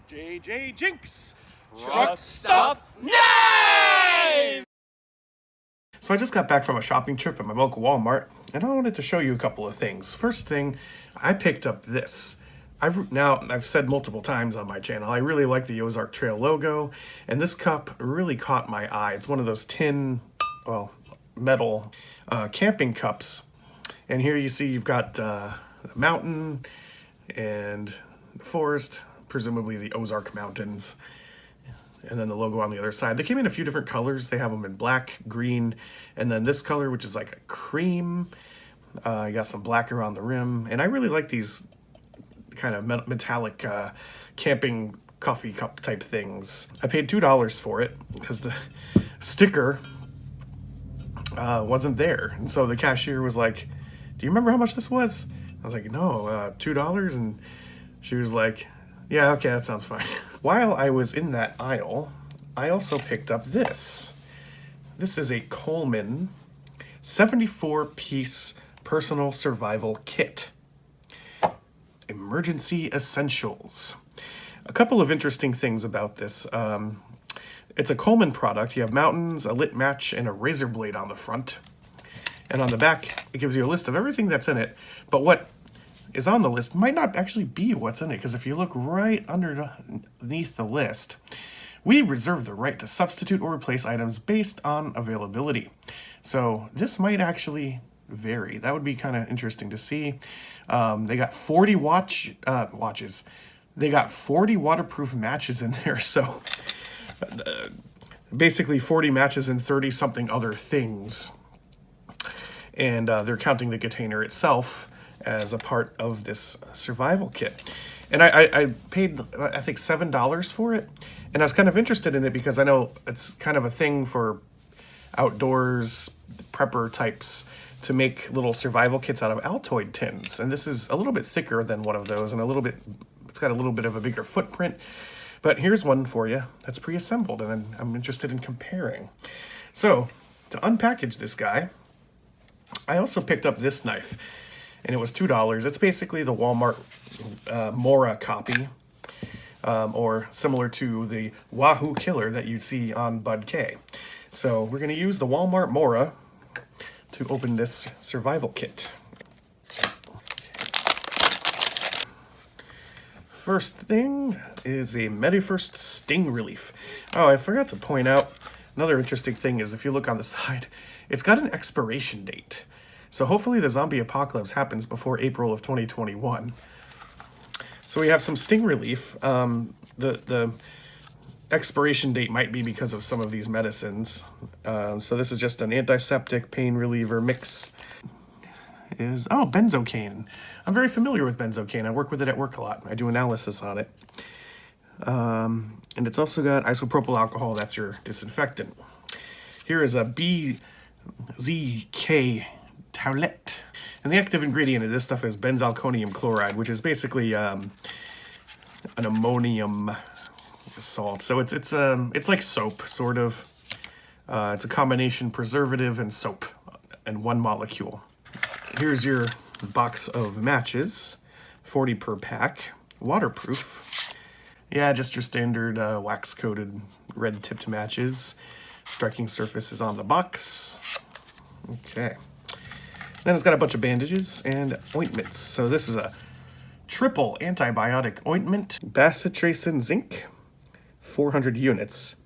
JJ Jinx! Truck Stop Nice! So I just got back from a shopping trip at my local Walmart, and I wanted to show you a couple of things. First thing, I picked up this. I've said multiple times on my channel, I really like the Ozark Trail logo, and this cup really caught my eye. It's one of those metal camping cups. And here you see you've got the mountain and the forest, presumably the Ozark Mountains, and then the logo on the other side. They came in a few different colors. They have them in black, green, and then this color, which is like a cream. You got some black around the rim, and I really like these kind of metallic camping coffee cup type things. I paid $2 for it because the sticker wasn't there, and so the cashier was like, "Do you remember how much this was?" I was like, "No, $2," and she was like, "Yeah, okay, that sounds fine." While I was in that aisle, I also picked up this. This is a Coleman 74-piece personal survival kit. Emergency essentials. A couple of interesting things about this. It's a Coleman product. You have mountains, a lit match, and a razor blade on the front. And on the back, it gives you a list of everything that's in it. But what is on the list might not actually be what's in it, because if you look right underneath the list, we reserve the right to substitute or replace items based on availability. So this might actually vary. That would be kind of interesting to see. They got 40 watches. They got 40 waterproof matches in there. So basically 40 matches and 30 something other things. And they're counting the container itself as a part of this survival kit. And I paid, I think, $7 for it. And I was kind of interested in it because I know it's kind of a thing for outdoors prepper types to make little survival kits out of Altoid tins. And this is a little bit thicker than one of those, and it's got a little bit of a bigger footprint. But here's one for you that's pre-assembled, and I'm interested in comparing. So to unpackage this guy, I also picked up this knife, and it was $2. It's basically the Walmart Mora copy, or similar to the Wahoo Killer that you see on Bud K. So we're going to use the Walmart Mora to open this survival kit. First thing is a MediFirst Sting Relief. Oh, I forgot to point out, another interesting thing is if you look on the side, it's got an expiration date. So hopefully the zombie apocalypse happens before April of 2021. So we have some Sting Relief. The expiration date might be because of some of these medicines. So this is just an antiseptic pain reliever mix. Benzocaine. I'm very familiar with benzocaine. I work with it at work a lot. I do analysis on it. And it's also got isopropyl alcohol. That's your disinfectant. Here is a BZK taulet. And the active ingredient of this stuff is benzalkonium chloride, which is basically an ammonium salt. So it's like soap, sort of. It's a combination preservative and soap in one molecule. Here's your box of matches, 40 per pack, waterproof. Yeah, just your standard wax-coated red-tipped matches. Striking surface is on the box. Okay. Then it's got a bunch of bandages and ointments. So this is a triple antibiotic ointment. Bacitracin zinc, 400 units.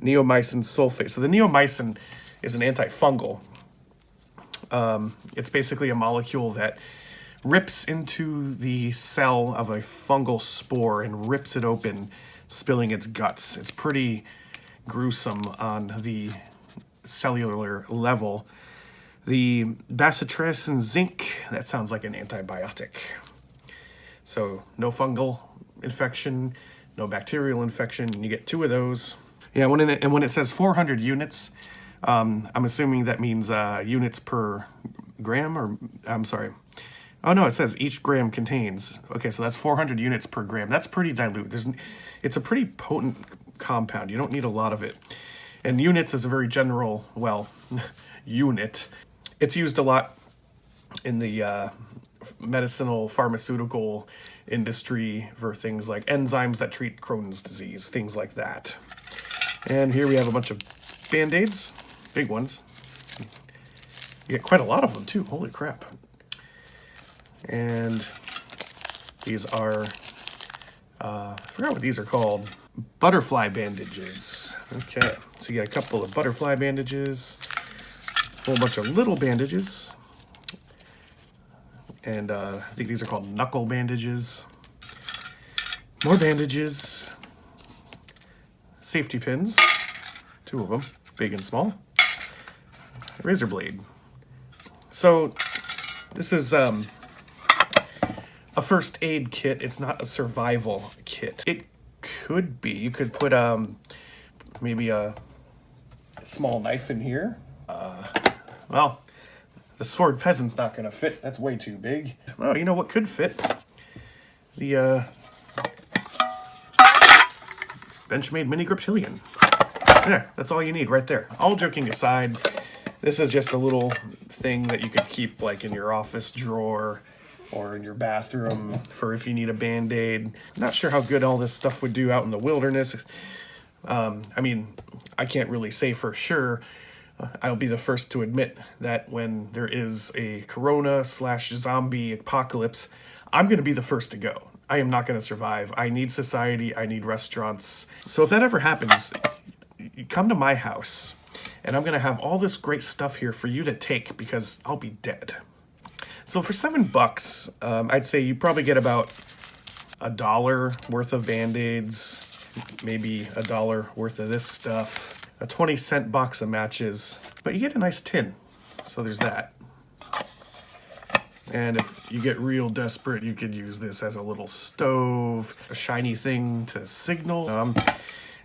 Neomycin sulfate. So the neomycin is an antifungal. It's basically a molecule that rips into the cell of a fungal spore and rips it open, spilling its guts. It's pretty gruesome on the cellular level. The bacitracin zinc, that sounds like an antibiotic. So no fungal infection, no bacterial infection. You get 2 of those. Yeah, when it says 400 units, I'm assuming that means units per gram, or I'm sorry. Oh no, it says each gram contains. Okay, so that's 400 units per gram. That's pretty dilute. It's a pretty potent compound. You don't need a lot of it. And units is a very general, unit. It's used a lot in the medicinal, pharmaceutical, industry for things like enzymes that treat Crohn's disease, things like that. And here we have a bunch of Band-Aids, big ones. You get quite a lot of them too, holy crap. And these are, I forgot what these are called, butterfly bandages. Okay, so you get a couple of butterfly bandages, a whole bunch of little bandages, and I think these are called knuckle bandages. More bandages, safety pins, 2 of them, big and small, razor blade. So this is a first aid kit. It's not a survival kit. It could be. You could put maybe a small knife in here. Well, the sword peasant's not going to fit. That's way too big. Well, you know what could fit? The Benchmade Mini Griptilian. Yeah, that's all you need right there. All joking aside, this is just a little thing that you could keep like in your office drawer or in your bathroom for if you need a Band-Aid. Not sure how good all this stuff would do out in the wilderness. I mean, I can't really say for sure. I'll be the first to admit that when there is a corona/zombie apocalypse, I'm going to be the first to go. I am not going to survive. I need society. I need restaurants. So if that ever happens, you come to my house, and I'm going to have all this great stuff here for you to take because I'll be dead. So for $7, I'd say you probably get about $1 worth of Band-Aids, maybe $1 worth of this stuff, a 20-cent box of matches, but you get a nice tin. So there's that. And if you get real desperate, you could use this as a little stove, a shiny thing to signal.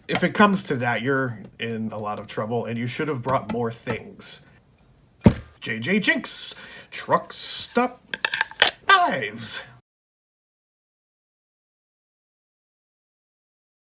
If it comes to that, you're in a lot of trouble, and you should have brought more things. JJ Jinx, Truck Stop Knives.